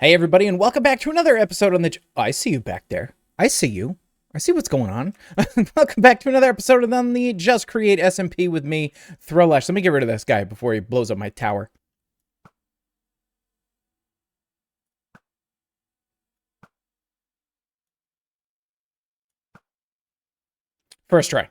Hey everybody, and welcome back to another episode on the... I see you back there. I see you. I see what's going on. Welcome back to another episode on the Just Create SMP with me, Throwlash. Let me get rid of this guy before he blows up my tower. First try.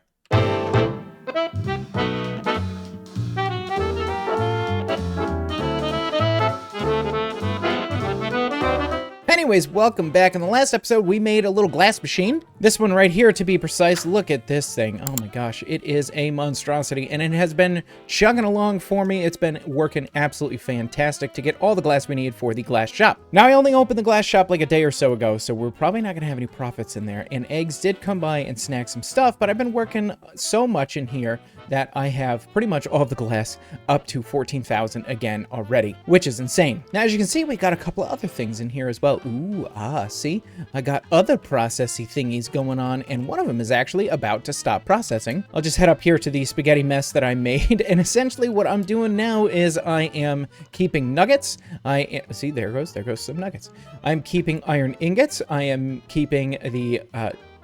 Anyways, welcome back. In the last episode, we made a little glass machine. This one right here, to be precise. Look at this thing. Oh my gosh, it is a monstrosity, and it has been chugging along for me. It's been working absolutely fantastic to get all the glass we need for the glass shop. Now, I only opened the glass shop like a day or so ago, so we're probably not going to have any profits in there. And Eggs did come by and snag some stuff, but I've been working so much in here that I have pretty much all of the glass up to 14,000 again already, which is insane. Now, as you can see, we got a couple of other things in here as well. Ooh, see? I got other processy thingies going on, and one of them is actually about to stop processing. I'll just head up here to the spaghetti mess that I made, and essentially what I'm doing now is I am keeping nuggets. See, there goes some nuggets. I'm keeping iron ingots. I am keeping the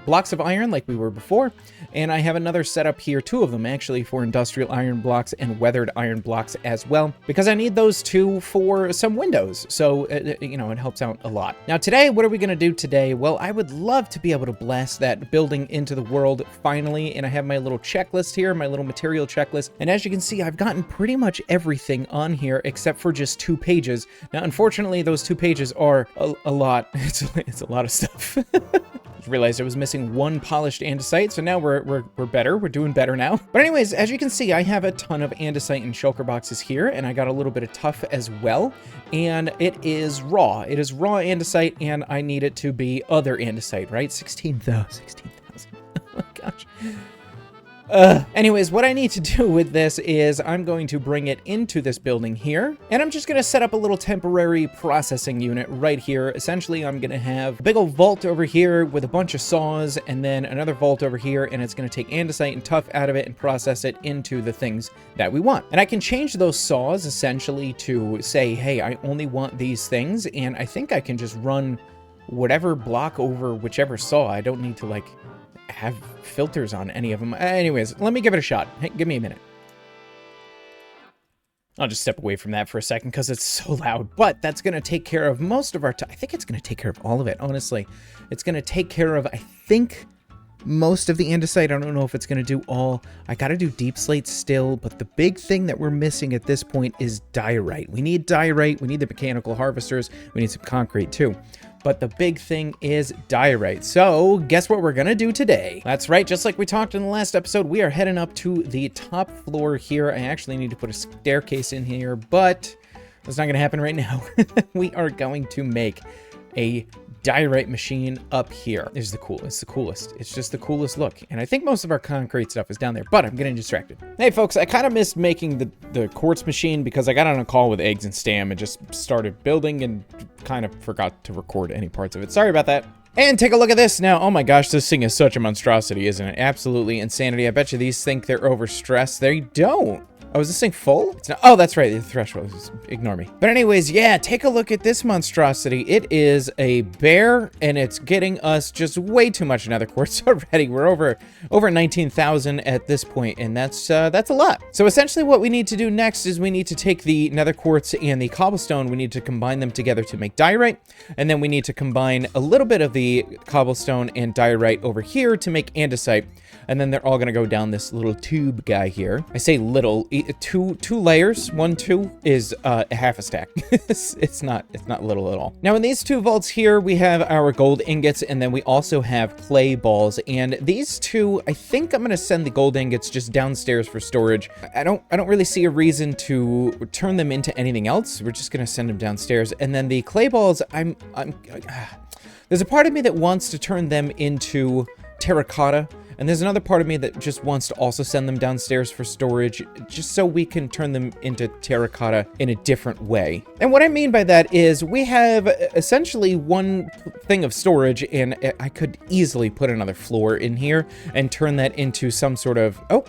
blocks of iron like we were before, and I have another setup here, two of them actually, for industrial iron blocks and weathered iron blocks as well, because I need those two for some windows, so you know, it helps out a lot. Now today, what are we going to do today? Well, I would love to be able to blast that building into the world finally, and I have my little checklist here, my little material checklist, and as you can see, I've gotten pretty much everything on here except for just 2 pages. Now unfortunately, those 2 pages are a lot. It's a lot of stuff. Realized I was missing 1 polished andesite, so now we're better. We're doing better now. But anyways, as you can see, I have a ton of andesite and shulker boxes here, and I got a little bit of tuff as well, and it is raw. It is raw andesite, and I need it to be other andesite, right? 16,000. Oh my gosh. Anyways, what I need to do with this is I'm going to bring it into this building here, and I'm just going to set up a little temporary processing unit right here. Essentially, I'm going to have a big old vault over here with a bunch of saws, and then another vault over here, and it's going to take andesite and tuff out of it and process it into the things that we want. And I can change those saws essentially to say, hey, I only want these things, and I think I can just run whatever block over whichever saw. I don't need to, like, have filters on any of them. Anyways, let me give it a shot. Hey, give me a minute. I'll just step away from that for a second because it's so loud. But that's going to take care of most of our time. I think it's going to take care of all of it, honestly. It's going to take care of, I think, most of the andesite. I don't know if it's going to do all. I got to do deep slate still, but the big thing that we're missing at this point is diorite. We need diorite. We need the mechanical harvesters. We need some concrete too. But the big thing is diorite. So guess what we're gonna do today? That's right, just like we talked in the last episode, we are heading up to the top floor here. I actually need to put a staircase in here, but that's not gonna happen right now. We are going to make a diorite machine up here. It's the coolest. It's just the coolest look. And I think most of our concrete stuff is down there, but I'm getting distracted. Hey folks, I kind of missed making the quartz machine because I got on a call with Eggs and Stam and just started building and kind of forgot to record any parts of it. Sorry about that. And take a look at this now. Oh my gosh, this thing is such a monstrosity, isn't it? Absolutely insanity. I bet you these think they're overstressed. They don't. Oh, is this thing full? It's not. Oh, that's right. The threshold. Just ignore me. But anyways, yeah, take a look at this monstrosity. It is a bear, and it's getting us just way too much nether quartz already. We're over 19,000 at this point, and that's a lot. So essentially what we need to do next is we need to take the nether quartz and the cobblestone. We need to combine them together to make diorite, and then we need to combine a little bit of the cobblestone and diorite over here to make andesite. And then they're all gonna go down this little tube guy here. I say little, two layers. 1, 2 is a half a stack. it's not little at all. Now in these 2 vaults here, we have our gold ingots, and then we also have clay balls. And these 2, I think I'm gonna send the gold ingots just downstairs for storage. I don't really see a reason to turn them into anything else. We're just gonna send them downstairs. And then the clay balls, there's a part of me that wants to turn them into terracotta. And there's another part of me that just wants to also send them downstairs for storage, just so we can turn them into terracotta in a different way. And what I mean by that is we have essentially 1 thing of storage, and I could easily put another floor in here and turn that into some sort of... Oh,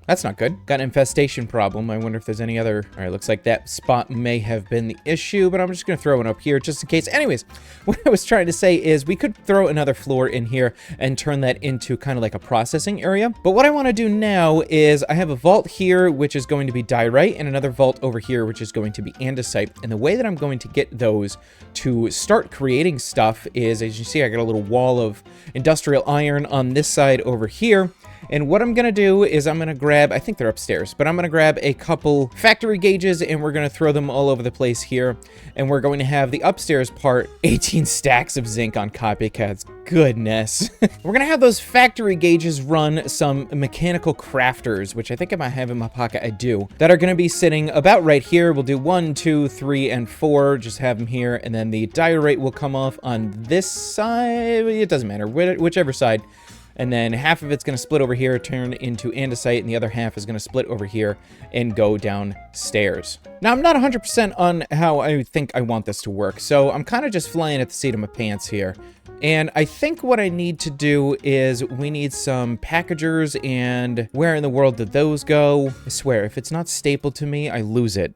That's not good. Got an infestation problem. I wonder if there's any other... All right, looks like that spot may have been the issue, but I'm just going to throw it up here just in case. Anyways, what I was trying to say is we could throw another floor in here and turn that into kind of like a processing area. But what I want to do now is I have a vault here, which is going to be diorite, and another vault over here, which is going to be andesite. And the way that I'm going to get those to start creating stuff is, as you see, I got a little wall of industrial iron on this side over here. And what I'm going to do is I'm going to grab, I think they're upstairs, but I'm going to grab a couple factory gauges and we're going to throw them all over the place here. And we're going to have the upstairs part, 18 stacks of zinc on copycats. Goodness. We're going to have those factory gauges run some mechanical crafters, which I think I might have in my pocket. I do. That are going to be sitting about right here. We'll do 1, 2, 3, and 4. Just have them here. And then the diorite will come off on this side. It doesn't matter, whichever side. And then half of it's going to split over here, turn into andesite, and the other half is going to split over here and go downstairs. Now, I'm not 100% on how I think I want this to work, so I'm kind of just flying at the seat of my pants here. And I think what I need to do is we need some packagers, and where in the world did those go? I swear, if it's not stapled to me, I lose it.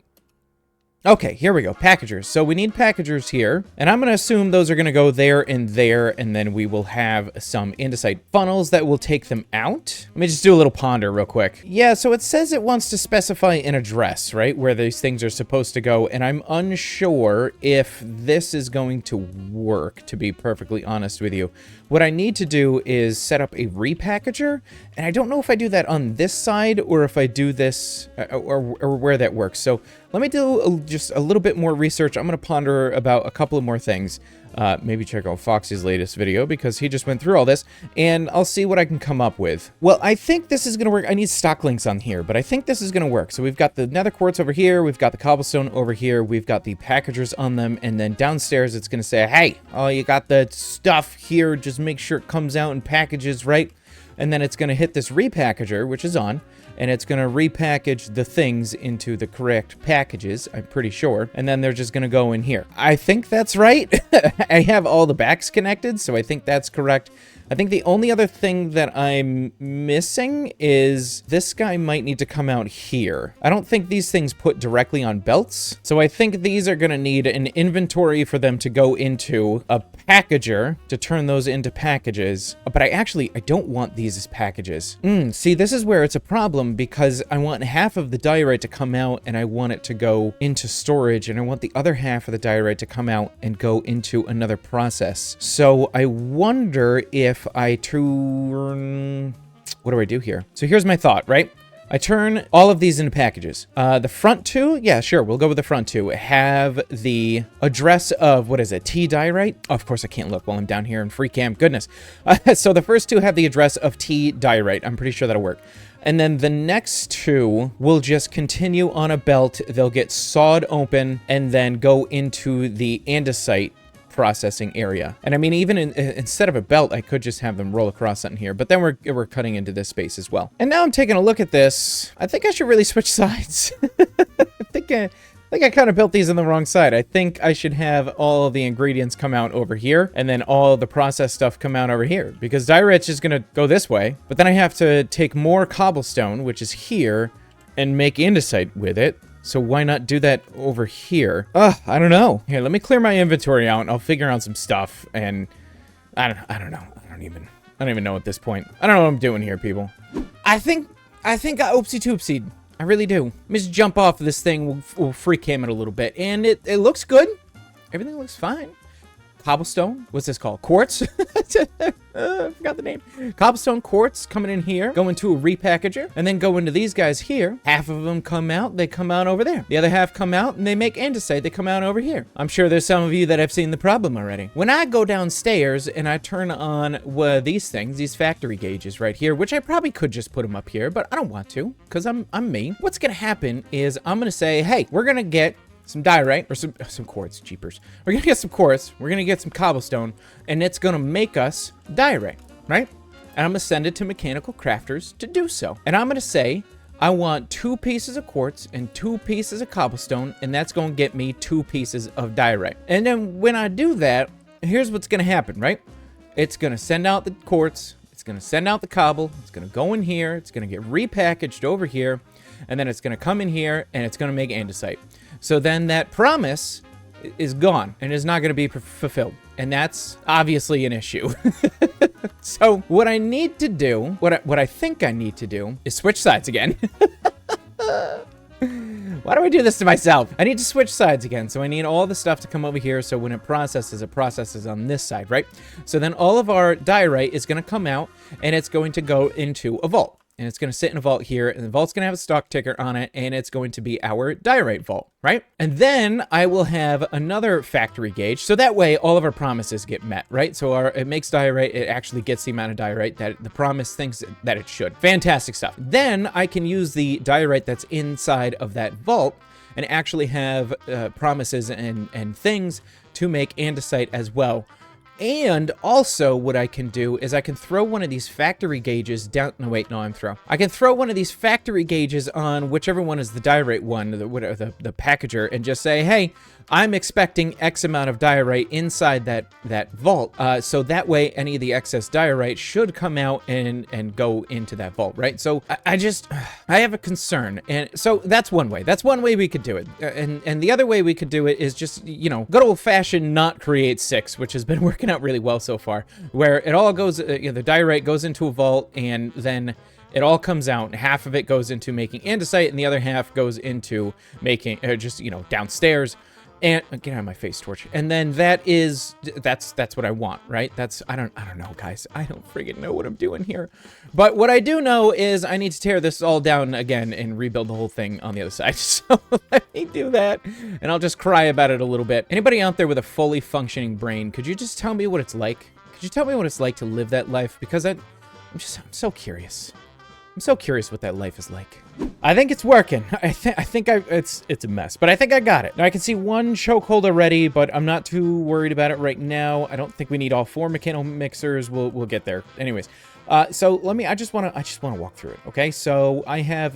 Okay, here we go, packagers. So we need packagers here, and I'm going to assume those are going to go there, and then we will have some andesite funnels that will take them out. Let me just do a little ponder real quick. Yeah, so it says it wants to specify an address, right, where these things are supposed to go, and I'm unsure if this is going to work, to be perfectly honest with you. What I need to do is set up a repackager, and I don't know if I do that on this side or if I do this, or where that works. So let me do just a little bit more research. I'm going to ponder about a couple of more things. Maybe check out Foxy's latest video because he just went through all this, and I'll see what I can come up with. Well, I think this is going to work. I need stock links on here, but I think this is going to work. So we've got the nether quartz over here. We've got the cobblestone over here. We've got the packagers on them, and then downstairs it's going to say, hey, oh, you got the stuff here. Just make sure it comes out in packages, right? And then it's going to hit this repackager, which is on, and it's going to repackage the things into the correct packages, I'm pretty sure, and then they're just going to go in here. I think that's right. I have all the backs connected, so I think that's correct. I think the only other thing that I'm missing is this guy might need to come out here. I don't think these things put directly on belts, so I think these are going to need an inventory for them to go into, a packager to turn those into packages. But I don't want these as packages. See, this is where it's a problem because I want half of the diorite to come out and I want it to go into storage, and I want the other half of the diorite to come out and go into another process. So I wonder if I turn... What do I do here? So here's my thought, right? I turn all of these into packages. The front two, yeah, sure, we'll go with the front two. Have the address of, what is it, T diorite? Oh, of course I can't look while I'm down here in free cam, goodness. So the first two have the address of T diorite. I'm pretty sure that'll work. And then the next two will just continue on a belt. They'll get sawed open and then go into the andesite processing area. And I mean, even instead of a belt, I could just have them roll across something here, but then we're cutting into this space as well. And now I'm taking a look at this. I think I should really switch sides. I think I kind of built these on the wrong side. I think I should have all of the ingredients come out over here, and then all the processed stuff come out over here, because diorite's just gonna go this way, but then I have to take more cobblestone, which is here, and make andesite with it. So why not do that over here? I don't know. Here, let me clear my inventory out and I'll figure out some stuff. And I don't know. I don't even know at this point. I don't know what I'm doing here, people. I think I oopsie-toopsied. I really do. Let me just jump off this thing. We'll free cam it a little bit. And it looks good. Everything looks fine. Cobblestone. What's this called? Quartz? I forgot the name. Cobblestone quartz coming in here, go into a repackager, and then go into these guys here. Half of them come out, they come out over there. The other half come out, and they make andesite, they come out over here. I'm sure there's some of you that have seen the problem already. When I go downstairs and I turn on these things, these factory gauges right here, which I probably could just put them up here, but I don't want to, because I'm me. What's gonna happen is I'm gonna say, hey, we're gonna get some diorite, or some quartz, jeepers. We're gonna get some quartz, we're gonna get some cobblestone, and it's gonna make us diorite, right? And I'm gonna send it to mechanical crafters to do so. And I'm gonna say, I want 2 pieces of quartz and 2 pieces of cobblestone, and that's gonna get me 2 pieces of diorite. And then when I do that, here's what's gonna happen, right? It's gonna send out the quartz, it's going to send out the cobble. It's going to go in here. It's going to get repackaged over here. And then it's going to come in here, and it's going to make andesite. So then that promise is gone and is not going to be fulfilled. And that's obviously an issue. So what I need to do, what I think I need to do, is switch sides again. Why do I do this to myself? I need to switch sides again. So I need all the stuff to come over here. So when it processes on this side, right? So then all of our diorite is going to come out, and it's going to go into a vault. And it's going to sit in a vault here, and the vault's going to have a stock ticker on it, and it's going to be our diorite vault, right? And then I will have another factory gauge, so that way all of our promises get met, right? So it makes diorite, it actually gets the amount of diorite that the promise thinks that it should. Fantastic stuff. Then I can use the diorite that's inside of that vault and actually have promises and things to make andesite as well. And also what I can do is I can throw one of these factory gauges down. No, wait, no, I can throw one of these factory gauges on whichever one is the diorite one, the packager, and just say, hey, I'm expecting X amount of diorite inside that vault. So that way any of the excess diorite should come out and go into that vault, right? So I have a concern. And so that's one way. That's one way we could do it. And the other way we could do it is just, good old fashioned not create 6, which has been working out really well so far, where it all goes, the diorite goes into a vault, and then it all comes out. Half of it goes into making andesite, and the other half goes into making downstairs. And get out of my face, Torch. And then that's what I want, right? I don't know, guys. I don't friggin' know what I'm doing here. But what I do know is I need to tear this all down again and rebuild the whole thing on the other side. So let me do that, and I'll just cry about it a little bit. Anybody out there with a fully functioning brain, could you just tell me what it's like? Could you tell me what it's like to live that life? Because I'm so curious. I'm so curious what that life is like. I think it's working. It's a mess, but I think I got it. Now I can see one chokehold already, but I'm not too worried about it right now. I don't think we need all 4 mechanical mixers. We'll get there. Anyways, so I just want to walk through it. Okay, so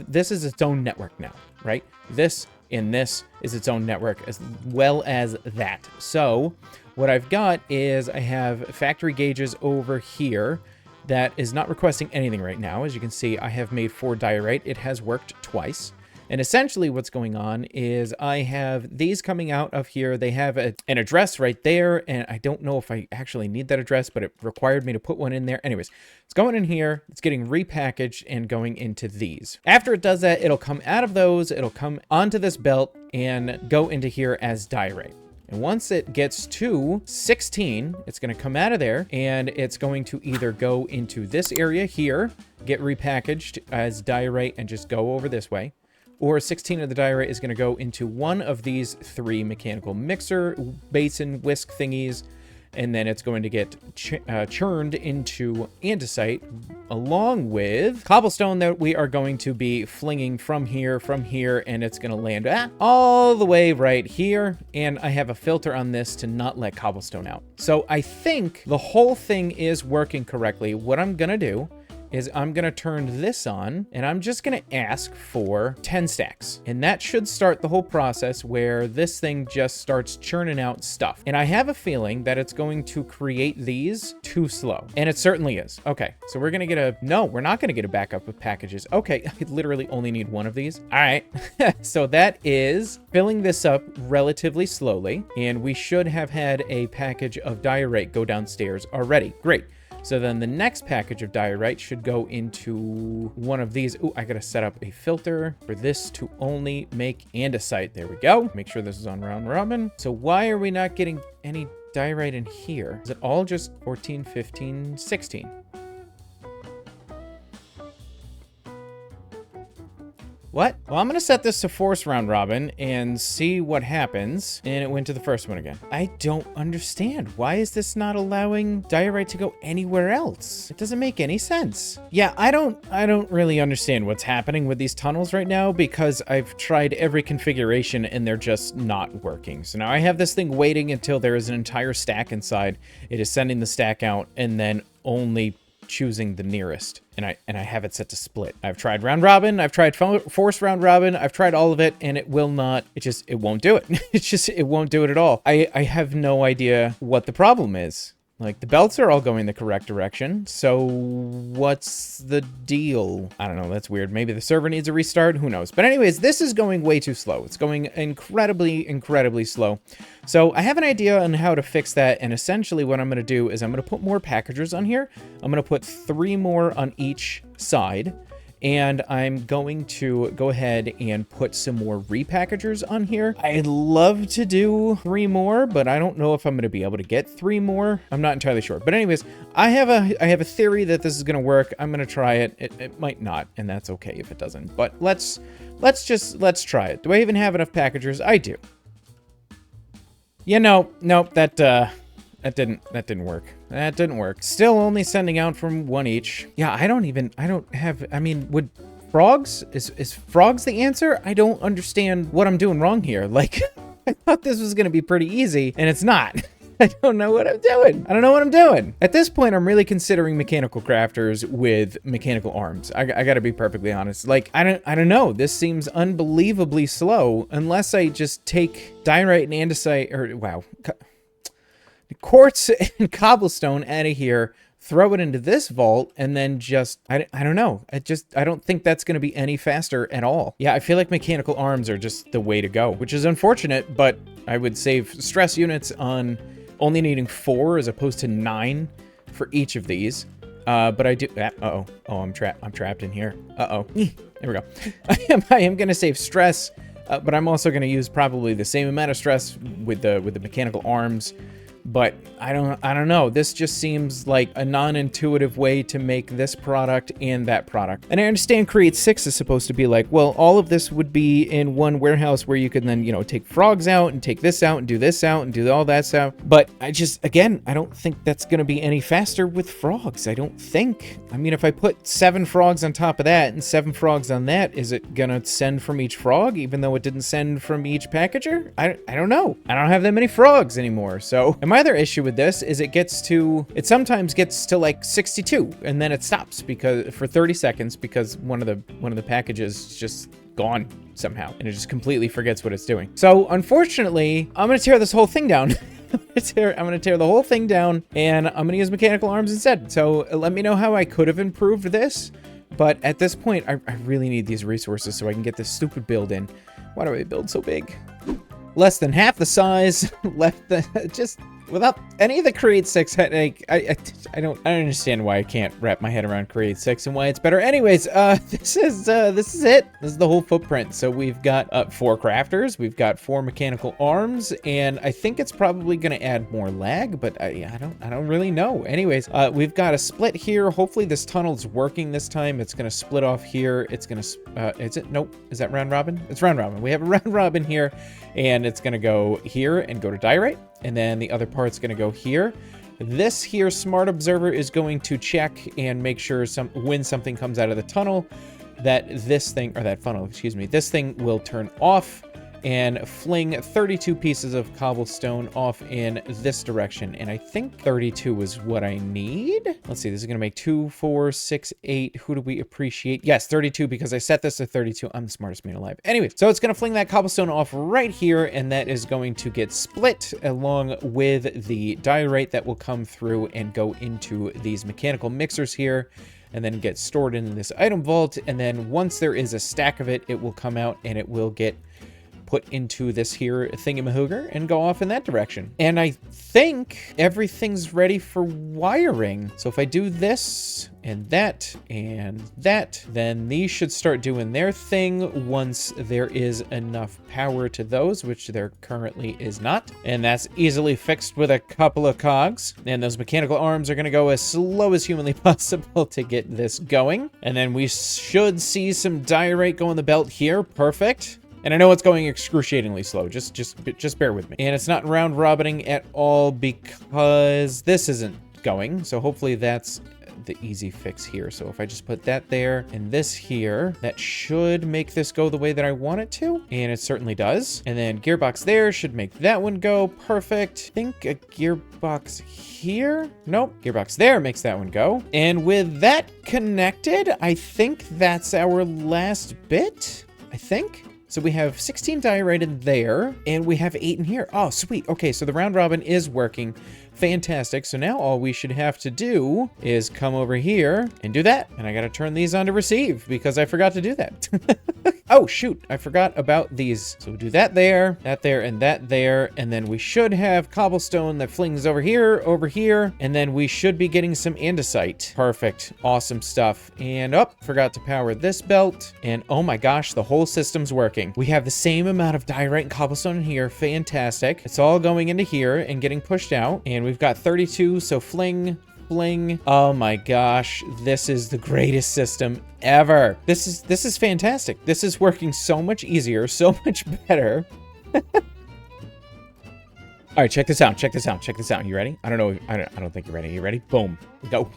this is its own network now, right? This and this is its own network as well as that. So what I've got is I have factory gauges over here that is not requesting anything right now. As you can see, I have made 4 diorite. It has worked twice. And essentially what's going on is I have these coming out of here. They have an address right there, and I don't know if I actually need that address, but it required me to put one in there. Anyways, it's going in here. It's getting repackaged and going into these. After it does that, it'll come out of those. It'll come onto this belt and go into here as diorite. And once it gets to 16, it's going to come out of there, and it's going to either go into this area here, get repackaged as diorite, and just go over this way. Or 16 of the diorite is going to go into one of these 3 mechanical mixer basin whisk thingies, and then it's going to get churned into andesite, along with cobblestone that we are going to be flinging from here, and it's going to land all the way right here. And I have a filter on this to not let cobblestone out. So I think the whole thing is working correctly. What I'm going to do is I'm going to turn this on, and I'm just going to ask for 10 stacks. And that should start the whole process where this thing just starts churning out stuff. And I have a feeling that it's going to create these too slow. And it certainly is. Okay, so we're going to get no, we're not going to get a backup with packages. Okay, I literally only need 1 of these. All right, so that is filling this up relatively slowly. And we should have had a package of diorite go downstairs already. Great. So then the next package of diorite should go into one of these. Ooh, I gotta set up a filter for this to only make andesite. There we go. Make sure this is on round robin. So why are we not getting any diorite in here? Is it all just 14, 15, 16? What? Well, I'm going to set this to force round robin and see what happens. And it went to the first one again. I don't understand. Why is this not allowing diorite to go anywhere else? It doesn't make any sense. Yeah, I don't really understand what's happening with these tunnels right now, because I've tried every configuration and they're just not working. So now I have this thing waiting until there is an entire stack inside. It is sending the stack out and then only choosing the nearest, and I have it set to split. I've tried round robin, I've tried force round robin, I've tried all of it, and it will not, it won't do it. It won't do it at all. I have no idea what the problem is. Like, the belts are all going the correct direction, so what's the deal? I don't know, that's weird. Maybe the server needs a restart, who knows? But anyways, this is going way too slow. It's going incredibly slow. So I have an idea on how to fix that, and essentially what I'm gonna do is I'm gonna put more packagers on here. I'm gonna put 3 more on each side. And I'm going to go ahead and put some more repackagers on here. I'd love to do 3 more, but I don't know if I'm going to be able to get 3 more. I'm not entirely sure. But anyways, I have a theory that this is going to work. I'm going to try it. It might not, and that's okay if it doesn't. But let's try it. Do I even have enough packagers? I do. Yeah, no, that didn't work. That didn't work. Still only sending out from 1 each. Yeah, I mean, would frogs, is frogs the answer? I don't understand what I'm doing wrong here. Like, I thought this was gonna be pretty easy, and it's not. I don't know what I'm doing. I don't know what I'm doing. At this point, I'm really considering mechanical crafters with mechanical arms. I gotta be perfectly honest. Like, I don't know. This seems unbelievably slow unless I just take diorite and andesite, or wow, quartz and cobblestone out of here, throw it into this vault, and then just, I don't know. I don't think that's going to be any faster at all. Yeah, I feel like mechanical arms are just the way to go, which is unfortunate, but I would save stress units on only needing 4 as opposed to 9 for each of these. But I do, oh, I'm trapped in here. There we go. I am going to save stress, but I'm also going to use probably the same amount of stress with the mechanical arms. But I don't know. This just seems like a non-intuitive way to make this product and that product. And I understand Create 6 is supposed to be like, well, all of this would be in one warehouse where you can then, you know, take frogs out and take this out and do this out and do all that stuff. But I don't think that's going to be any faster with frogs. I don't think. I mean, if I put 7 frogs on top of that and 7 frogs on that, is it going to send from each frog, even though it didn't send from each packager? I don't know. I don't have that many frogs anymore. So my other issue with this is it sometimes gets to like 62 and then it stops because for 30 seconds because one of the packages is just gone somehow and it just completely forgets what it's doing. So unfortunately, I'm gonna tear this whole thing down. I'm gonna tear the whole thing down and I'm gonna use mechanical arms instead. So let me know how I could have improved this. But at this point, I really need these resources so I can get this stupid build in. Why do I build so big? Less than half the size, just without any of the Create 6 headache. I don't understand why I can't wrap my head around Create 6 and why it's better. Anyways, this is it. This is the whole footprint. So we've got 4 crafters, we've got 4 mechanical arms, and I think it's probably going to add more lag, but I don't really know. Anyways, we've got a split here. Hopefully this tunnel's working this time. It's going to split off here. It's going to is it? Nope. Is that round robin? It's round robin. We have a round robin here, and it's going to go here and go to diorite. And then the other part's going to go here. This here smart observer is going to check and make sure when something comes out of the tunnel that this thing, or that funnel, excuse me, this thing will turn off and fling 32 pieces of cobblestone off in this direction. And I think 32 is what I need. Let's see, this is gonna make 2, 4, 6, 8. Who do we appreciate? Yes, 32, because I set this to 32. I'm the smartest man alive. Anyway, so it's gonna fling that cobblestone off right here, and that is going to get split along with the diorite that will come through and go into these mechanical mixers here, and then get stored in this item vault. And then once there is a stack of it, it will come out and it will get put into this here thingamahooger and go off in that direction. And I think everything's ready for wiring. So if I do this and that, then these should start doing their thing once there is enough power to those, which there currently is not. And that's easily fixed with a couple of cogs. And those mechanical arms are gonna go as slow as humanly possible to get this going. And then we should see some diorite go in the belt here. Perfect. And I know it's going excruciatingly slow, just bear with me. And it's not round robining at all because this isn't going. So hopefully that's the easy fix here. So if I just put that there and this here, that should make this go the way that I want it to. And it certainly does. And then gearbox there should make that one go perfect. I think a gearbox here. Nope. Gearbox there makes that one go. And with that connected, I think that's our last bit, I think. So we have 16 diorite in there, and we have 8 in here. Oh, sweet. Okay, so the round robin is working. Fantastic. So now all we should have to do is come over here and do that. And I got to turn these on to receive because I forgot to do that. Oh, shoot. I forgot about these. So we'll do that there, and that there. And then we should have cobblestone that flings over here. And then we should be getting some andesite. Perfect. Awesome stuff. And forgot to power this belt. And oh my gosh, the whole system's working. We have the same amount of diorite and cobblestone in here. Fantastic. It's all going into here and getting pushed out. And we've got 32, so fling. Oh my gosh, this is the greatest system ever. This is fantastic. This is working so much easier, so much better. All right, check this out. You ready? I don't think you're ready. You ready? Boom. We go.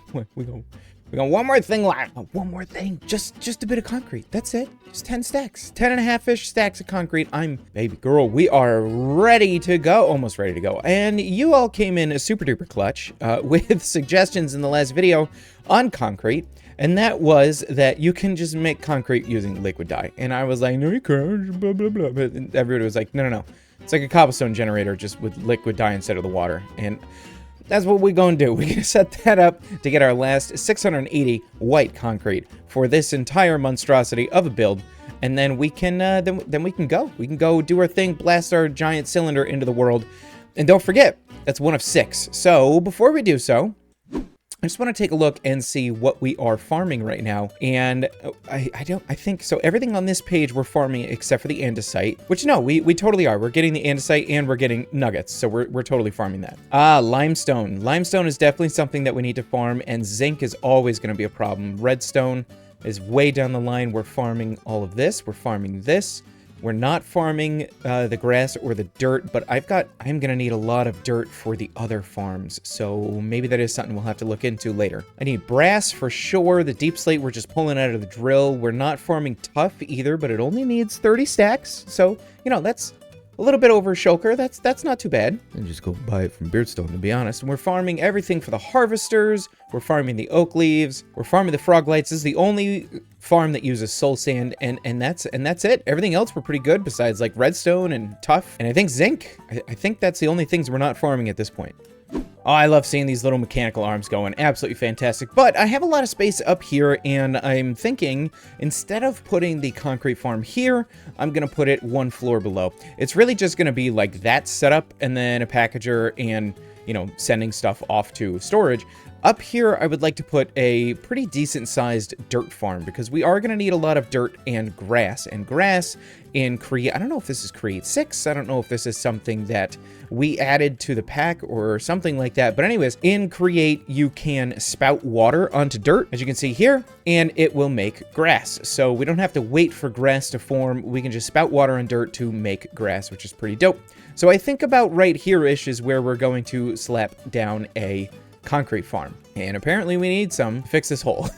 We got one more thing left. Oh, one more thing. Just a bit of concrete. That's it. Just 10 stacks. 10 and a half-ish stacks of concrete. Baby girl, we are ready to go. Almost ready to go. And you all came in super duper clutch with suggestions in the last video on concrete. And that was that you can just make concrete using liquid dye. And I was like, no, you can't, blah, blah, blah. But everybody was like, no. It's like a cobblestone generator just with liquid dye instead of the water. And that's what we're going to do. We're going to set that up to get our last 680 white concrete for this entire monstrosity of a build. And then we can then we can go. We can go do our thing, blast our giant cylinder into the world. And don't forget, that's one of 6. So before we do so, I just want to take a look and see what we are farming right now. And I think so everything on this page we're farming except for the andesite, which no, we totally are. We're getting the andesite and we're getting nuggets. So we're totally farming that. Limestone. Limestone is definitely something that we need to farm, and zinc is always going to be a problem. Redstone is way down the line. We're farming all of this. We're farming this. We're not farming the grass or the dirt, but I'm going to need a lot of dirt for the other farms. So maybe that is something we'll have to look into later. I need brass for sure. The deep slate, we're just pulling out of the drill. We're not farming tough either, but it only needs 30 stacks. So, that's a little bit over shulker. That's not too bad. And just go buy it from Beardstone, to be honest. And we're farming everything for the harvesters. We're farming the oak leaves. We're farming the frog lights. This is the only farm that uses soul sand, and that's it. Everything else we're pretty good besides like redstone and tough, and I think zinc. I think that's the only things we're not farming at this point. Oh, I love seeing these little mechanical arms going. Absolutely fantastic. But I have a lot of space up here, and I'm thinking instead of putting the concrete farm here, I'm going to put it one floor below. It's really just going to be like that setup and then a packager and, sending stuff off to storage. Up here, I would like to put a pretty decent-sized dirt farm because we are going to need a lot of dirt and grass. And grass in Create, I don't know if this is Create 6. I don't know if this is something that we added to the pack or something like that. But anyways, in Create, you can spout water onto dirt, as you can see here, and it will make grass. So we don't have to wait for grass to form. We can just spout water on dirt to make grass, which is pretty dope. So I think about right here-ish is where we're going to slap down a concrete farm. And apparently we need some to fix this hole.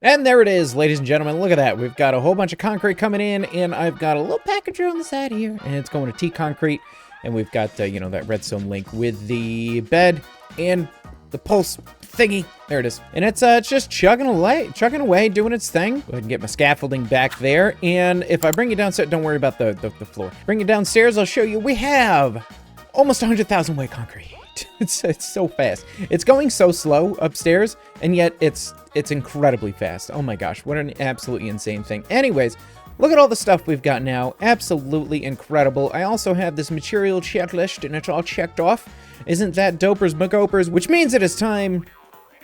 And there it is, ladies and gentlemen. Look at that. We've got a whole bunch of concrete coming in, and I've got a little packager on the side here, and it's going to T-concrete. And we've got, that redstone link with the bed and the pulse thingy. There it is. And it's just chugging away, doing its thing. Go ahead and get my scaffolding back there. And if I bring you downstairs, don't worry about the floor. Bring you downstairs, I'll show you. We have almost 100,000 white concrete. It's so fast. It's going so slow upstairs, and yet it's incredibly fast. Oh my gosh, what an absolutely insane thing. Anyways, look at all the stuff we've got now. Absolutely incredible. I also have this material checklist, and it's all checked off. Isn't that dopers McOpers? Which means it is time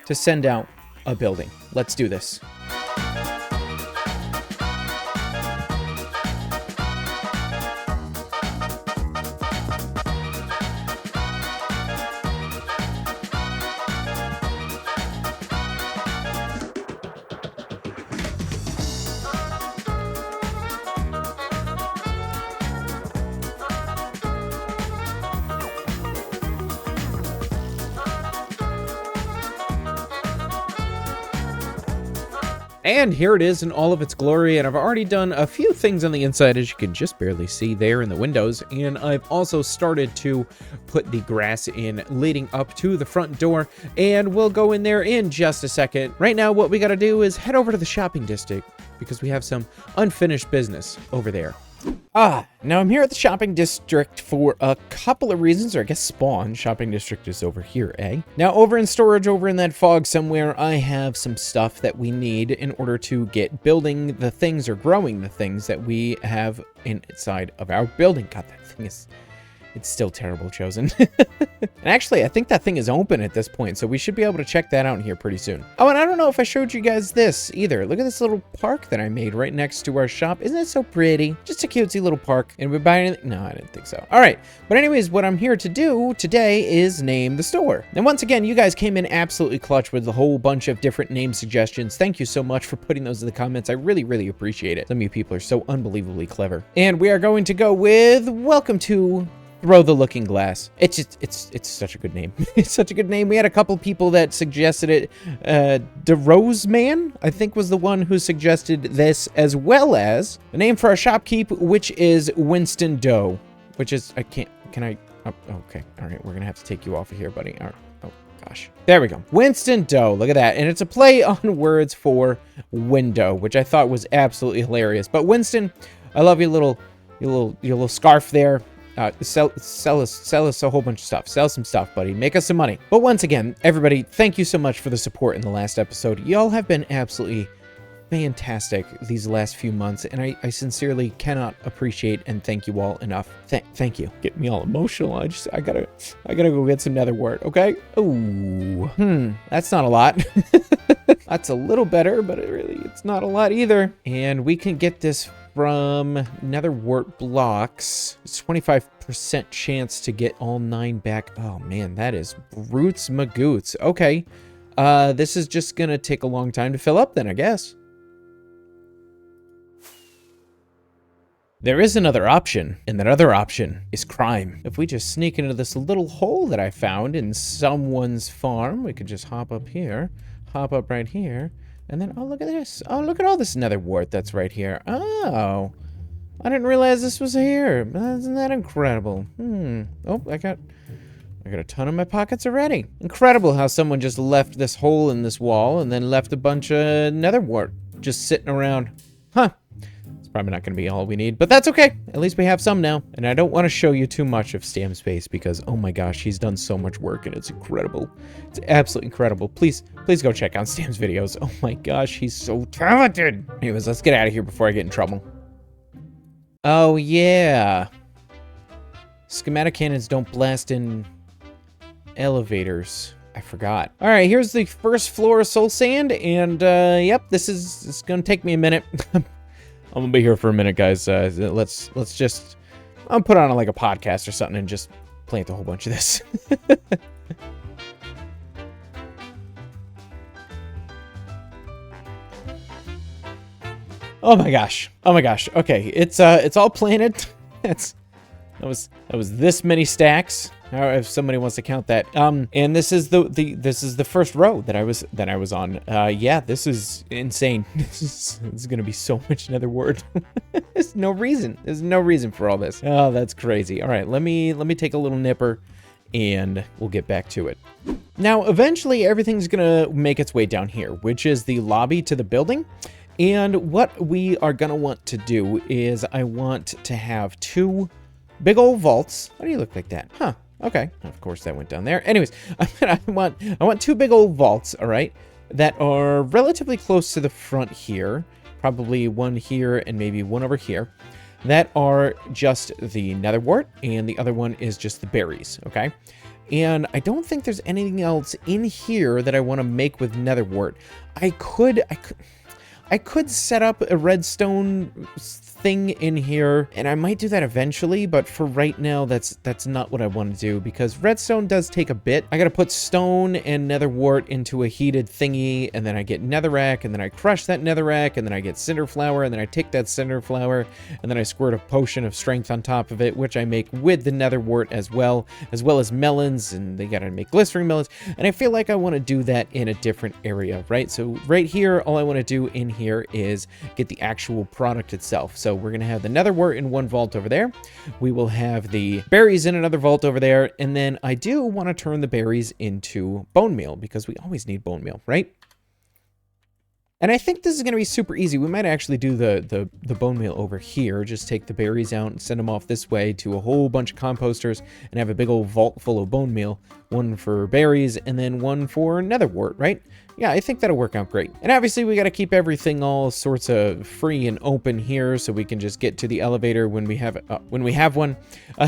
to send out a building. Let's do this. And here it is in all of its glory, and I've already done a few things on the inside, as you can just barely see there in the windows, and I've also started to put the grass in leading up to the front door, and we'll go in there in just a second. Right now, what we gotta do is head over to the shopping district, because we have some unfinished business over there. Now I'm here at the shopping district for a couple of reasons, or I guess spawn. Shopping district is over here, eh? Now over in storage, over in that fog somewhere, I have some stuff that we need in order to get building the things or growing the things that we have inside of our building. God, that thing is... it's still terrible, Chosen. And actually, I think that thing is open at this point, so we should be able to check that out in here pretty soon. Oh, and I don't know if I showed you guys this either. Look at this little park that I made right next to our shop. Isn't it so pretty? Just a cutesy little park. And we buy anything? No, I didn't think so. All right. But anyways, what I'm here to do today is name the store. And once again, you guys came in absolutely clutch with a whole bunch of different name suggestions. Thank you so much for putting those in the comments. I really, really appreciate it. Some of you people are so unbelievably clever. And we are going to go with Welcome to Throw the Looking Glass. It's such a good name. It's such a good name. We had a couple people that suggested it. DeRose Man, I think, was the one who suggested this, as well as the name for our shopkeep, which is Winston Doe, which is, oh, okay. All right, we're gonna have to take you off of here, buddy. All right. Oh, gosh. There we go. Winston Doe, look at that. And it's a play on words for window, which I thought was absolutely hilarious. But Winston, I love your little scarf there. Sell us a whole bunch of stuff. Sell some stuff, buddy. Make us some money. But once again, everybody, thank you so much for the support in the last episode. Y'all have been absolutely fantastic these last few months, and I sincerely cannot appreciate and thank you all enough. Thank you. Get me all emotional. I gotta go get some nether wart, okay? Ooh, that's not a lot. That's a little better, but it's not a lot either. And we can get this from nether wart blocks. It's 25% chance to get all 9 back. Oh man, that is brutes magoots. Okay, this is just gonna take a long time to fill up then, I guess. There is another option, and that other option is crime. If we just sneak into this little hole that I found in someone's farm, we could just hop up here, hop up right here, and then, oh, look at this. Oh, look at all this nether wart that's right here. Oh, I didn't realize this was here. Isn't that incredible? Oh, I got a ton in my pockets already. Incredible how someone just left this hole in this wall and then left a bunch of nether wart just sitting around. Huh. It's probably not going to be all we need, but that's okay. At least we have some now. And I don't want to show you too much of Stam's face because, oh my gosh, he's done so much work and it's incredible. It's absolutely incredible. Please go check out Stam's videos. Oh my gosh, he's so talented. Anyways, let's get out of here before I get in trouble. Oh yeah. Schematic cannons don't blast in elevators. I forgot. All right, here's the first floor of soul sand, and yep, this is gonna take me a minute. I'm gonna be here for a minute, guys. Let's just, I'll put on like a podcast or something and just plant a whole bunch of this. Oh my gosh. Okay, it's all planted. That was this many stacks. If somebody wants to count that. And this is the first row that I was on. Yeah, this is insane. This is gonna be so much nether wart. There's no reason for all this. Oh, that's crazy. All right, let me take a little nipper and we'll get back to it. Now, eventually everything's gonna make its way down here, which is the lobby to the building. And what we are gonna want to do is I want to have 2 big old vaults. Why do you look like that? Huh. Okay, of course that went down there. Anyways, I want 2 big old vaults, all right, that are relatively close to the front here, probably one here and maybe one over here, that are just the nether wart, and the other one is just the berries, okay? And I don't think there's anything else in here that I want to make with nether wart. I could set up a redstone thing in here, and I might do that eventually, but for right now, that's not what I want to do, because redstone does take a bit. I gotta put stone and nether wart into a heated thingy, and then I get netherrack, and then I crush that netherrack, and then I get cinder flour, and then I take that cinder flour, and then I squirt a potion of strength on top of it, which I make with the nether wart as well as melons, and they gotta make glistering melons, and I feel like I want to do that in a different area, right? So right here, all I want to do in here is get the actual product itself. So we're going to have the nether wart in one vault over there. We will have the berries in another vault over there. And then I do want to turn the berries into bone meal because we always need bone meal, right? And I think this is going to be super easy. We might actually do the bone meal over here. Just take the berries out and send them off this way to a whole bunch of composters and have a big old vault full of bone meal. One for berries and then one for nether wart, right? Yeah, I think that'll work out great. And obviously we got to keep everything all sorts of free and open here so we can just get to the elevator when we have one.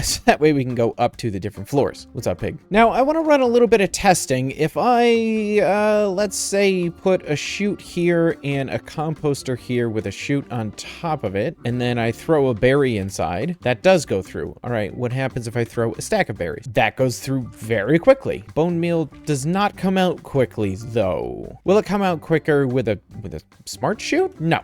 So that way we can go up to the different floors. What's up, pig? Now I want to run a little bit of testing. If I, let's say, put a chute here and a composter here with a chute on top of it, and then I throw a berry inside, that does go through. All right, what happens if I throw a stack of berries? That goes through very quickly. Bone meal does not come out quickly though. Will it come out quicker with a smart chute? No.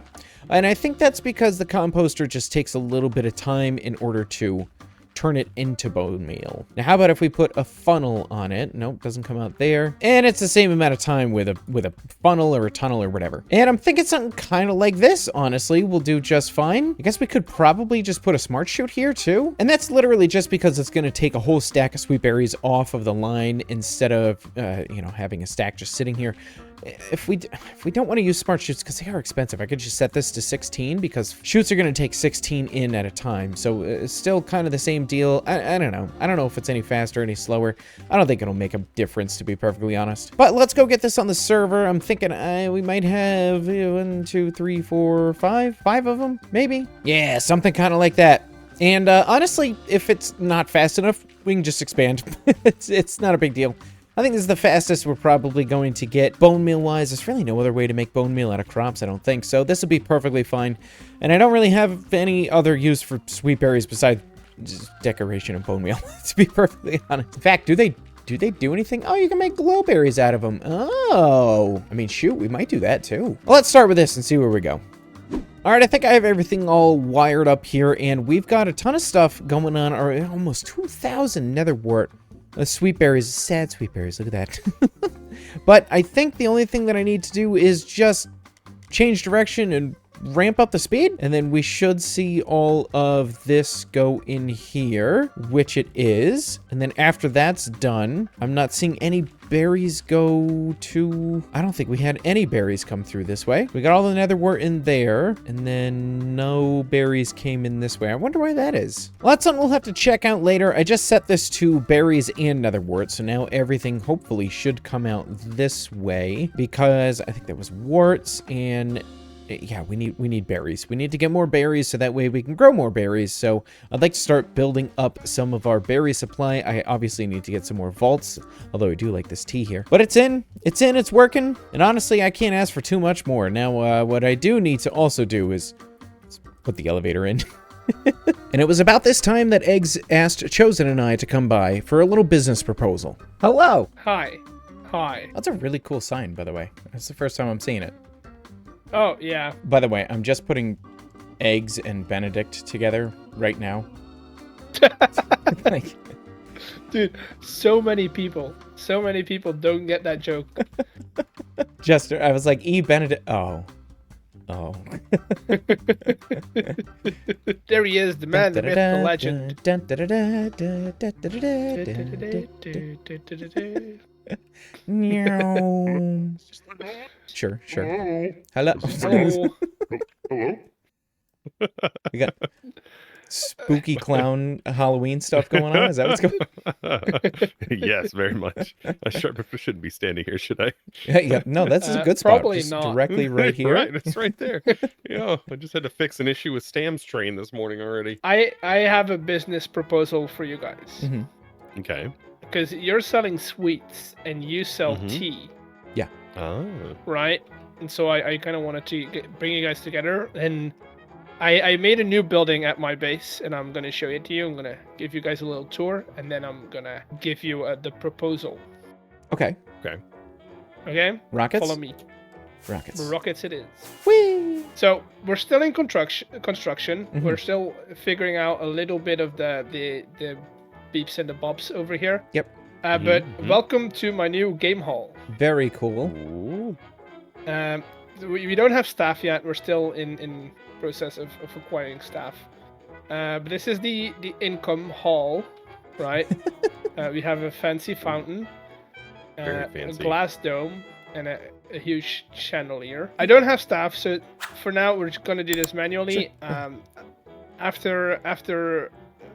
And I think that's because the composter just takes a little bit of time in order to turn it into bone meal. Now, how about if we put a funnel on it? Nope, doesn't come out there. And it's the same amount of time with a funnel or a tunnel or whatever. And I'm thinking something kind of like this, honestly, will do just fine. I guess we could probably just put a smart chute here too. And that's literally just because it's going to take a whole stack of sweet berries off of the line instead of, you know, having a stack just sitting here. If we don't want to use smart chutes because they are expensive, I could just set this to 16 because chutes are going to take 16 in at a time. So it's still kind of the same deal. I don't know. I don't know if it's any faster, any slower. I don't think it'll make a difference, to be perfectly honest. But let's go get this on the server. I'm thinking we might have 1, 2, 3, 4, 5 of them, maybe. Yeah, something kind of like that. And honestly, if it's not fast enough, we can just expand. It's not a big deal. I think this is the fastest we're probably going to get bone meal wise. There's really no other way to make bone meal out of crops, I don't think. So this will be perfectly fine. And I don't really have any other use for sweet berries besides just decoration and bone meal, to be perfectly honest. In fact, do they do anything? Oh, you can make glow berries out of them. Oh, I mean, shoot, we might do that too. Well, let's start with this and see where we go. All right, I think I have everything all wired up here, and we've got a ton of stuff going on. Or almost 2,000 nether wart. Sweet berries, sad sweet berries, look at that. But I think the only thing that I need to do is just change direction and ramp up the speed, and then we should see all of this go in here, which it is. And then after that's done, I'm not seeing any berries go to... I don't think we had any berries come through this way. We got all the nether wart in there, and then no berries came in this way. I wonder why that is. Well, that's something we'll have to check out later. I just set this to berries and nether wart, so now everything hopefully should come out this way, because I think there was warts and... yeah, we need berries. We need to get more berries so that way we can grow more berries. So I'd like to start building up some of our berry supply. I obviously need to get some more vaults, although I do like this tea here. But it's it's working. And honestly, I can't ask for too much more. Now, what I do need to also do is put the elevator in. And it was about this time that Eggs asked Chosen and I to come by for a little business proposal. Hello. Hi. Hi. That's a really cool sign, by the way. That's the first time I'm seeing it. Oh, yeah. By the way, I'm just putting Eggs and Benedict together right now. Like, dude, so many people don't get that joke. Jester, I was like, Benedict. Oh. There he is, the man, the myth, the legend. Sure. Hello. Hello. We got spooky clown Halloween stuff going on. Is that what's going on? Yes, very much. I shouldn't be standing here, should I? Yeah, no, that's a good spot. Probably just not. Directly right here. Right, it's right there. Yeah, I just had to fix an issue with Sam's train this morning already. I have a business proposal for you guys. Mm-hmm. Okay. Because you're selling sweets and you sell tea. Yeah. Oh. Right? And so I kind of wanted to bring you guys together. And I made a new building at my base, and I'm going to show it to you. I'm going to give you guys a little tour, and then I'm going to give you the proposal. Okay. Okay? Rockets? Follow me. Rockets it is. Whee! So we're still in construction. Mm-hmm. We're still figuring out a little bit of the beeps and the bobs over here. Yep. But welcome to my new game hall. Very cool. Ooh. we don't have staff yet. We're still in process of acquiring staff. But this is the income hall, right? We have a fancy fountain, Very fancy. a glass dome, and a huge chandelier. I don't have staff, so for now we're just gonna do this manually. After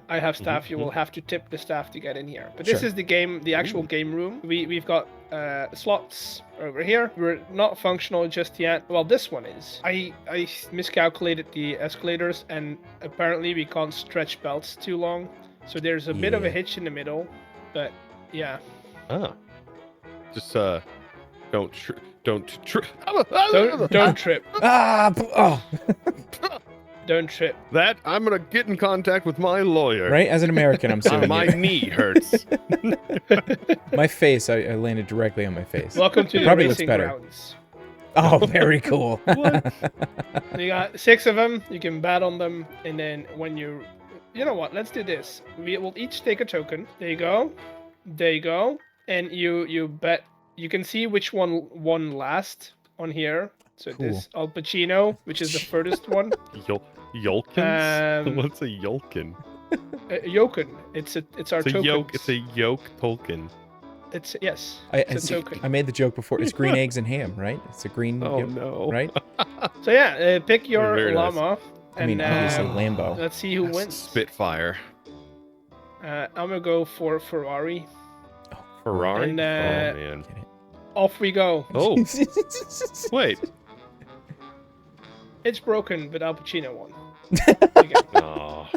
I have staff, you will have to tip the staff to get in here. But this is the actual game room. We've got slots over here. We're not functional just yet. Well, this one is. I miscalculated the escalators, and apparently we can't stretch belts too long. So there's a bit of a hitch in the middle, but yeah. Ah. Just don't trip. Don't trip. Oh. Don't trip. That I'm gonna get in contact with my lawyer. Right? As an American, I'm suing My you. knee hurts. My face, I landed directly on my face. Welcome to the Probably looks racing better. grounds. Oh, very cool. You got 6 of them. You can bat on them, and then when you know what? Let's do this. We will each take a token. There you go. There you go. And you bet. You can see which one won last on here. So this Al Pacino, which is the furthest one. Yolkins? What's a Yolkin? Yoken. It's our token. It's a yolk Tolkien. It's yes. It's a token. I made the joke before. It's green eggs and ham, right? It's a green. Oh yolk, no! Right? So yeah, pick your Very llama. nice. I mean, obviously Lambo. Let's see who wins. Spitfire. I'm gonna go for Ferrari. Ferrari. And, oh man. Off we go. Oh. Wait. It's broken, but Al Pacino won. Oh.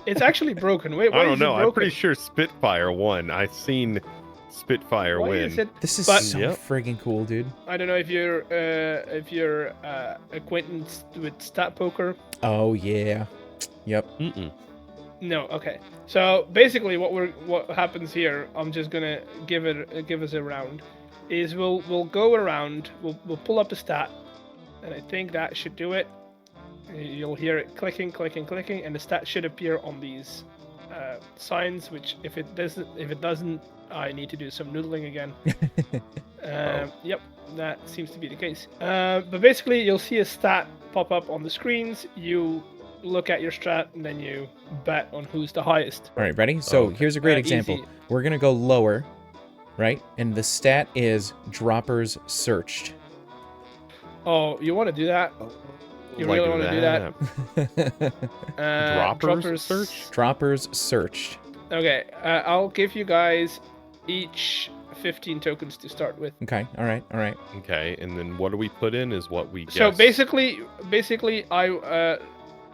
It's actually broken. Wait, why I don't is it know. I'm broken? pretty sure Spitfire won. I've seen Spitfire Why win. is it? This is so friggin' cool, dude. I don't know if you're acquaintance with stat poker. Oh yeah. Yep. Mm-mm. No. Okay. So basically, what happens here? I'm just gonna give us a round. Is we'll go around. We'll pull up a stat, and I think that should do it. You'll hear it clicking, clicking, clicking, and the stat should appear on these signs. Which if it doesn't, I need to do some noodling again. Yep, that seems to be the case. But basically, you'll see a stat pop up on the screens. You look at your strat, and then you bet on who's the highest. All right, ready? So here's a great example. Easy. We're gonna go lower, right? And the stat is droppers searched. Oh, you want to do that? You really want to do that? Droppers search? Droppers searched. Okay, I'll give you guys each 15 tokens to start with. Okay, all right. Okay, and then what do we put in is what we guess. So basically,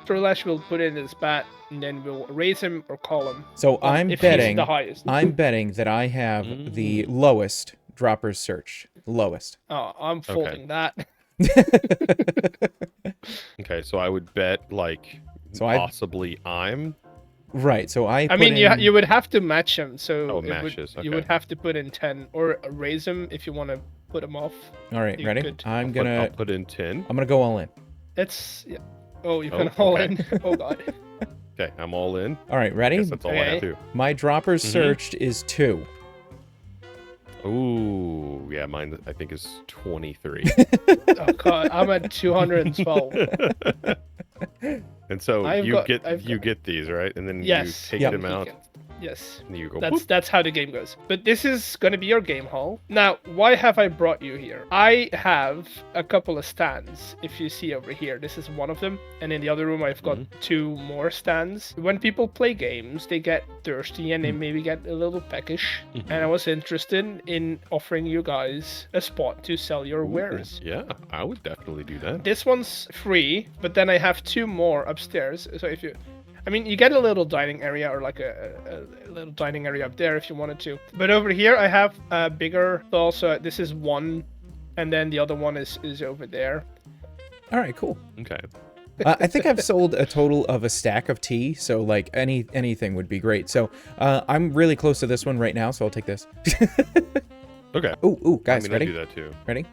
Trulash will put in his bat, and then we'll raise him or call him. So I'm betting he's the highest. I'm betting that I have the lowest droppers searched. Lowest. Oh, I'm folding that. Okay, so I would bet possibly I'm. Right. So I mean, you would have to match him. So matches. You would have to put in 10 or raise him if you want to put him off. All right, ready? Could. I'll put in 10. I'm gonna go all in. Oh, you're gonna all in. Oh god. Okay, I'm all in. All right, ready? Guess that's all I have to do. My droppers searched is 2. Ooh, yeah, mine I think is 23. Oh god, I'm at 212. And so you get these, right? And then you take them out. Yes. And you go, that's how the game goes. But this is going to be your game hall. Now, why have I brought you here? I have a couple of stands. If you see over here, this is one of them. And in the other room, I've got 2 more stands. When people play games, they get thirsty and they maybe get a little peckish. And I was interested in offering you guys a spot to sell your wares. Yeah, I would definitely do that. This one's free, but then I have 2 more upstairs. So if you... you get a little dining area or like a little dining area up there if you wanted to. But over here, I have a bigger stall. So this is one, and then the other one is over there. All right, cool. Okay. I think I've sold a total of a stack of tea, so like anything would be great. So I'm really close to this one right now, so I'll take this. Okay. Ooh, guys, I ready? do that too. Ready?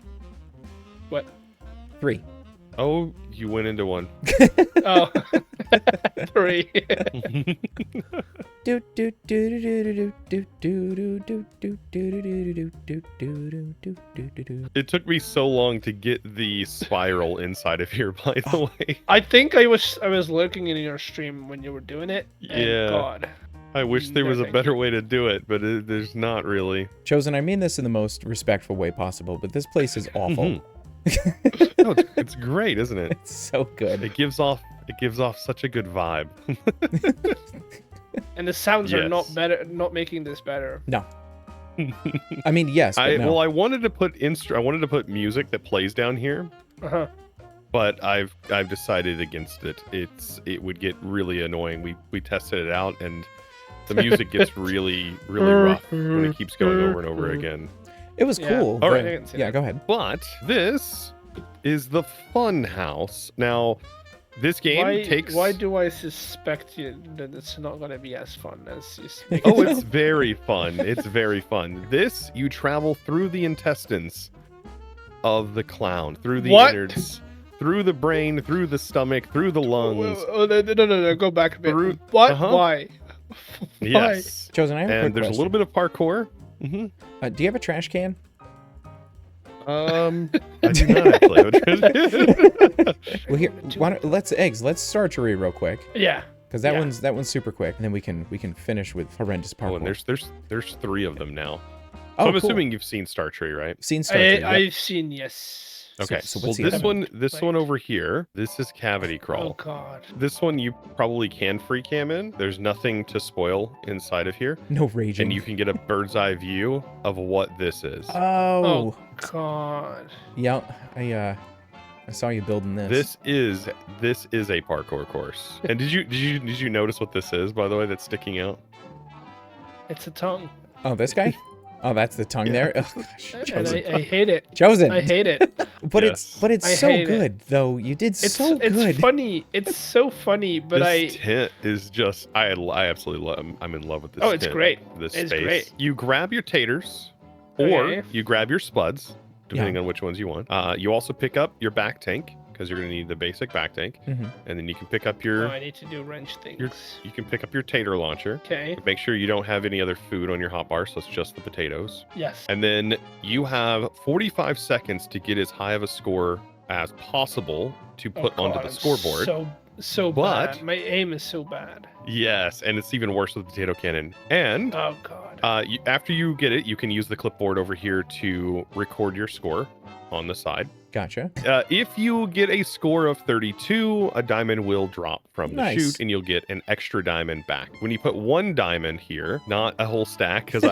What? 3. Oh, you went into one. Oh, 3. It took me so long to get the spiral inside of here, by the way. I think I was lurking in your stream when you were doing it. Yeah. God. I wish there was a better way to do it, but there's not really. Chosen, I mean this in the most respectful way possible, but this place is awful. No, it's great, isn't it? It's so good. It gives off such a good vibe. And the sounds are not making this better. No. I mean, yes, but no. Well, I wanted to put music that plays down here. Uh-huh. But I've decided against it. It would get really annoying. We tested it out, and the music gets really rough when it keeps going over and over again. It was cool. All right. Yeah, go ahead. But this is the fun house. Now, this game takes... Why do I suspect that it's not going to be as fun as you Oh, it's very fun. It's very fun. This, you travel through the intestines of the clown, through the innards, through the brain, through the stomach, through the lungs. No, go back a bit. What? Why? Yes. Chosen, I have a quick there's question. a little bit of parkour. Do you have a trash can? I do not actually have a trash can. Well, here, let's start Tree real quick. Yeah. Because that one's super quick, and then we can finish with horrendous parkour. Oh, and there's 3 of them now. Oh, so I'm cool. assuming you've seen Star Tree, right? Seen Star Tree. I've seen, yes. Okay, so well, what's this one over here, this is Cavity Crawl. Oh God. This one you probably can free cam in. There's nothing to spoil inside of here. No raging. And you can get a bird's eye view of what this is. Oh God. Yeah, I saw you building this. This is a parkour course. And did you notice what this is, by the way, that's sticking out? It's a tongue. Oh, this guy? Oh, that's the tongue there. Oh, gosh. And I hate it. Chosen. I hate it. But it's so good though. You did so good. It's funny. It's so funny. But this tent is just I absolutely love. I'm in love with this. Oh, it's tent, great. This it's space. Great. You grab your taters, or you grab your spuds, depending on which ones you want. You also pick up your back tank, because you're going to need the basic back tank. Mm-hmm. And then you can pick up your... I need to do wrench things. You can pick up your tater launcher. Okay. Make sure you don't have any other food on your hotbar, so it's just the potatoes. Yes. And then you have 45 seconds to get as high of a score as possible to put onto the scoreboard. So bad. My aim is so bad. Yes, and it's even worse with the potato cannon. And oh God. After you get it, you can use the clipboard over here to record your score on the side. Gotcha. If you get a score of 32, a diamond will drop from the chute, and you'll get an extra diamond back. When you put 1 diamond here, not a whole stack, because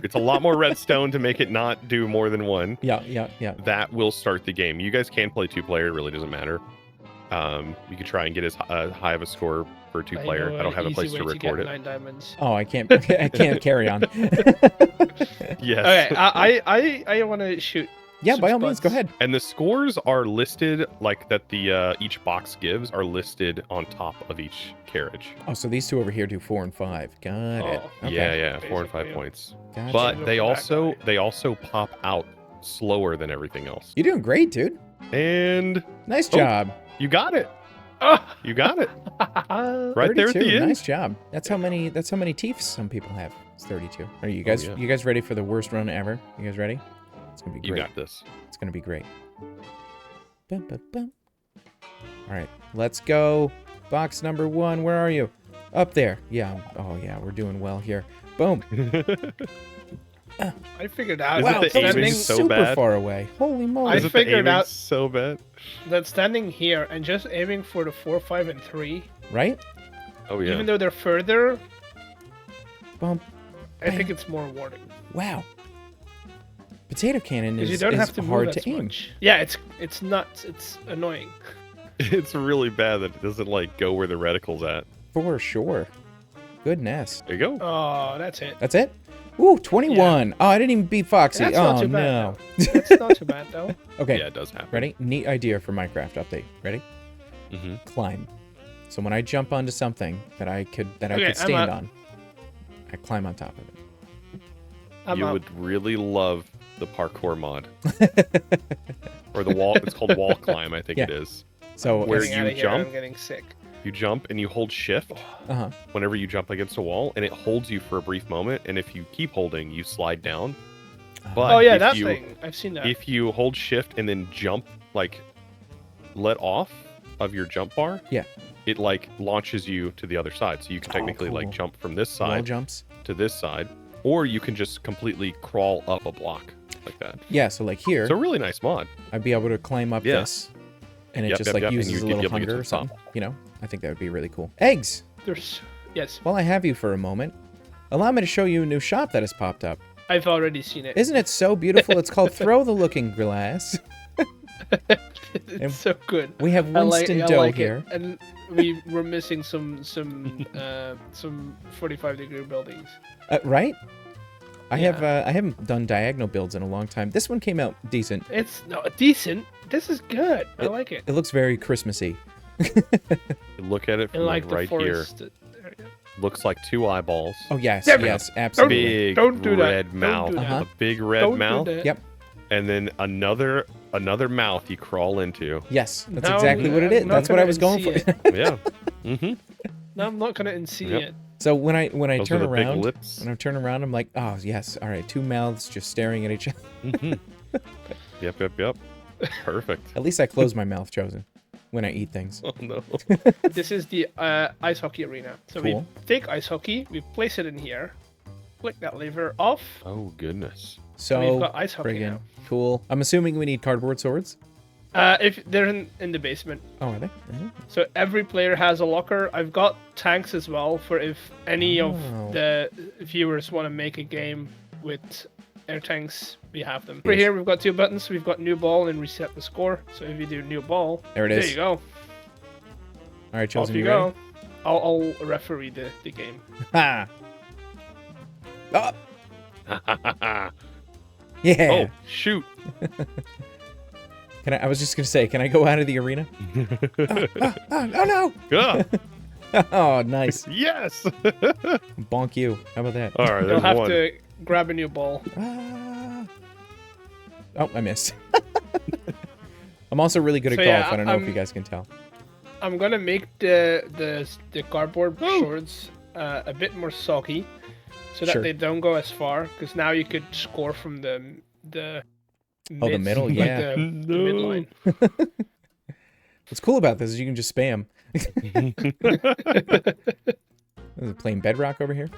it's a lot more redstone to make it not do more than 1. Yeah. That will start the game. You guys can play 2-player. It really doesn't matter. You could try and get as high of a score for 2-player. I don't have a place to record it. 9 diamonds. Oh, I can't carry on. Yes. Okay, I want to shoot. Yeah, by all means, go ahead. And the scores are listed, like that the each box gives, are listed on top of each carriage. Oh, so these 2 over here do 4 and 5. Got it. Okay. Yeah, 4 and 5 points. Gotcha. But they also pop out slower than everything else. You're doing great, dude. And nice job. You got it. You got it. Right 32. There at the end. Nice job. That's how many teeth some people have. It's 32. Are you guys you guys ready for the worst run ever? You guys ready? It's gonna be great. You got this. It's gonna be great. Bum, bum, bum. All right, let's go. Box number 1. Where are you? Up there. Yeah. Oh yeah, we're doing well here. Boom. I figured out. Wow, standing so super bad? Far away. Holy moly! I figured out so bad that standing here and just aiming for the 4, 5, and 3. Right? Oh yeah. Even though they're further, bump. I think it's more rewarding. Wow. Potato cannon is, you don't have to hard move to aim. Much. Yeah, it's nuts. It's annoying. It's really bad that it doesn't like go where the reticle's at. For sure. Goodness. There you go. Oh, that's it. That's it? Ooh, 21. Yeah. Oh, I didn't even beat Foxy. That's oh, not too bad, no. That's not too bad, though. Okay. Yeah, it does happen. Ready? Neat idea for Minecraft update. Ready? Mm-hmm. Climb. So when I jump onto something that I could stand on, I climb on top of it. You would really love the parkour mod. Or the wall. It's called wall climb, I think it is. So where you jump. I'm getting sick. You jump and you hold shift whenever you jump against a wall, and it holds you for a brief moment. And if you keep holding, you slide down. But thing. I've seen that. If you hold shift and then jump, like let off of your jump bar, it like launches you to the other side. So you can technically like jump from this side to this side, or you can just completely crawl up a block like that. Yeah, so like here. It's a really nice mod. I'd be able to climb up this, and it just like uses a little hunger or something. You know, I think that would be really cool. Eggs. Yes. While I have you for a moment, allow me to show you a new shop that has popped up. I've already seen it. Isn't it so beautiful? It's called Throw the Looking Glass. It's so good. We have Winston Doe here, and we're missing some 45-degree buildings. Right? I haven't done diagonal builds in a long time. This one came out decent. It's decent. This is good. I like it. It looks very Christmassy. Look at it from like right here. Looks like 2 eyeballs. Oh yes, absolutely. Big red mouth. A big red mouth. Yep. And then another mouth you crawl into. Yes, that's exactly what it is. That's what I was going for. Yeah. Mm-hmm. No, I'm not gonna unsee it. So when I turn around, I'm like, oh yes, all right, 2 mouths just staring at each other. Mm-hmm. Yep. Perfect. At least I close my mouth, Chosen, when I eat things. Oh no. This is the ice hockey arena. So we take ice hockey, we place it in here, click that lever off. Oh goodness. So we've got ice hockey now. Cool. I'm assuming we need cardboard swords. If they're in the basement. Oh, are they? Mm-hmm. So every player has a locker. I've got tanks as well for if any of the viewers want to make a game with air tanks. We have them. Right here we've got 2 buttons. We've got new ball and reset the score. So if you do new ball, there you go. All right, Chosen, off you go. I'll referee the game. Ha! Oh! Yeah. Oh shoot. I was just gonna say, can I go out of the arena? Oh no! Oh, nice. Yes. Bonk you. How about that? All right, you'll have to grab a new ball. Oh, I missed. I'm also really good at golf. I don't know if you guys can tell. I'm gonna make the cardboard swords a bit more soggy, so that they don't go as far. Because now you could score from the middle, yeah. The midline. What's cool about this is you can just spam. There's a plain bedrock over here.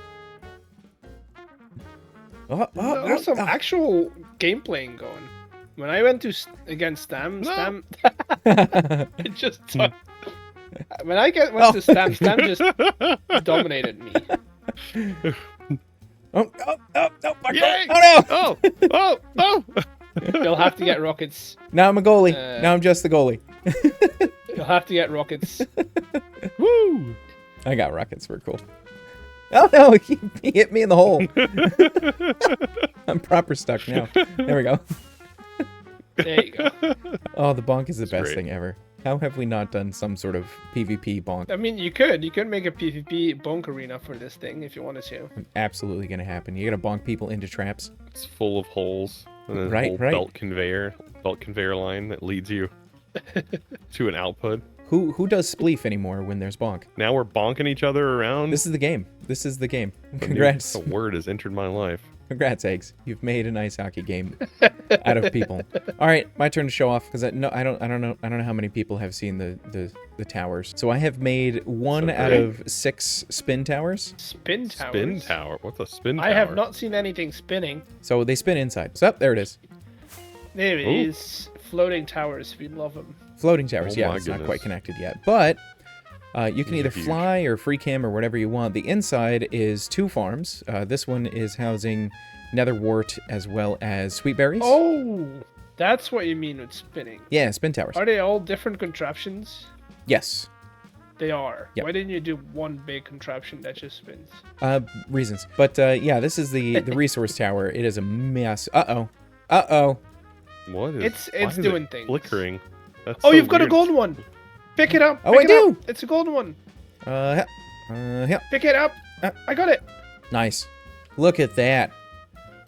There's some actual gameplay going. When I went against Stam, it just when I went to Stam just dominated me. Oh, Yay! Oh no! Oh! You'll have to get rockets. Now I'm a goalie. Now I'm just the goalie. You'll have to get rockets. Woo! I got rockets. We're cool. Oh no! He hit me in the hole. I'm proper stuck now. There we go. There you go. Oh, the bonk is the best great. thing ever. How have we not done some sort of PvP bonk? I mean, you could make a PvP bonk arena for this thing if you wanted to. Absolutely gonna happen. You gotta bonk people into traps. It's full of holes. And then Right. belt conveyor line that leads you to an output. Who does spleef anymore when there's bonk? Now we're bonking each other around. This is the game. Congrats. The word has entered my life. Congrats, Eggs. You've made an ice hockey game out of people. All right, my turn to show off because I don't know how many people have seen the towers. So I have made 1 out of 6 spin towers. Spin towers. Spin tower. What's a spin tower? I have not seen anything spinning. So they spin inside. So there it is. There it is. Floating towers. We love them. Floating towers. Oh Yeah, my it's not goodness. quite connected yet, but you can These either are huge. fly or free cam or whatever you want. The inside is 2 farms. This one is housing netherwort as well as sweet berries. Oh, that's what you mean with spinning. Yeah, spin towers. Are they all different contraptions? Yes. They are. Yep. Why didn't you do one big contraption that just spins? Reasons. But yeah, this is the resource tower. It is a mess. Uh-oh. What is? It's doing things. Flickering. That's Oh, so you've got a weird. golden one. Pick it up. Oh, Pick I it do. up. It's a golden one. Yeah. Pick it up. I got it. Nice. Look at that.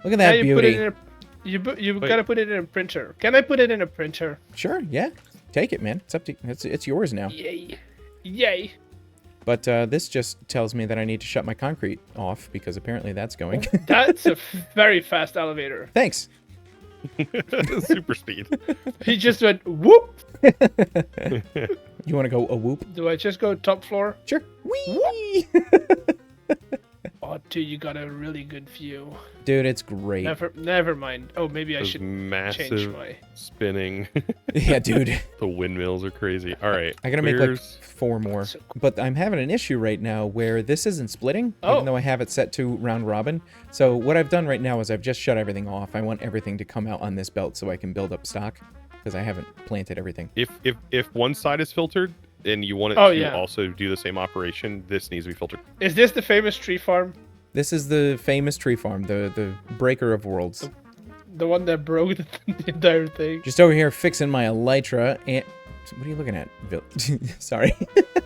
Look at that now you beauty. Put it in you gotta put it in a printer. Can I put it in a printer? Sure, yeah. Take it, man. It's up to it's yours now. Yay. Yay. But this just tells me that I need to shut my concrete off because apparently that's going. That's a very fast elevator. Thanks. Super speed. He just went whoop. You want to go a whoop? Do I just go top floor? Sure. Whee! Oh, dude, you got a really good view. Dude, it's great. Never mind. Oh, maybe I Those should massive change my... spinning. Yeah, dude. The windmills are crazy. All right. I gotta make like 4 more. But I'm having an issue right now where this isn't splitting, even though I have it set to round robin. So what I've done right now is I've just shut everything off. I want everything to come out on this belt so I can build up stock because I haven't planted everything. If one side is filtered and you want it to also do the same operation, this needs to be filtered. Is this the famous tree farm? This is the famous tree farm, the breaker of worlds. The one that broke the entire thing. Just over here fixing my elytra and... What are you looking at, Bill? Sorry.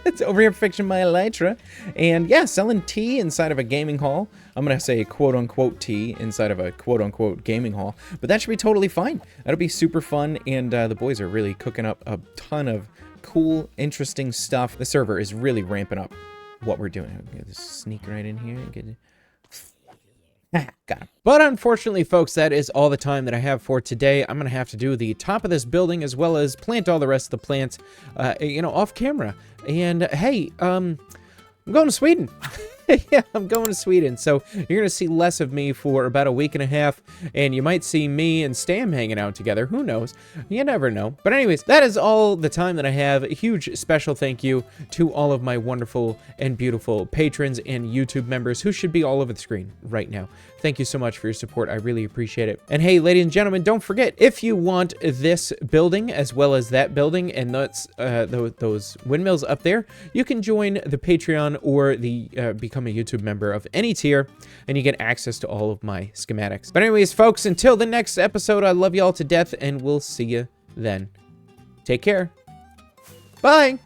It's over here fixing my elytra. And yeah, selling tea inside of a gaming hall. I'm going to say quote-unquote tea inside of a quote-unquote gaming hall. But that should be totally fine. That'll be super fun. And the boys are really cooking up a ton of cool, interesting stuff. The server is really ramping up what we're doing. Just sneak right in here and get it. Got him. But unfortunately, folks, that is all the time that I have for today. I'm going to have to do the top of this building as well as plant all the rest of the plants, off camera. And hey, I'm going to Sweden. Yeah, I'm going to Sweden. So you're going to see less of me for about a week and a half, and you might see me and Stam hanging out together. Who knows? You never know. But anyways, that is all the time that I have. A huge special thank you to all of my wonderful and beautiful patrons and YouTube members who should be all over the screen right now. Thank you so much for your support. I really appreciate it. And hey, ladies and gentlemen, don't forget, if you want this building as well as that building and that's those windmills up there, you can join the Patreon or the become a YouTube member of any tier, and you get access to all of my schematics. But anyways, folks, until the next episode, I love you all to death, and we'll see you then. Take care. Bye.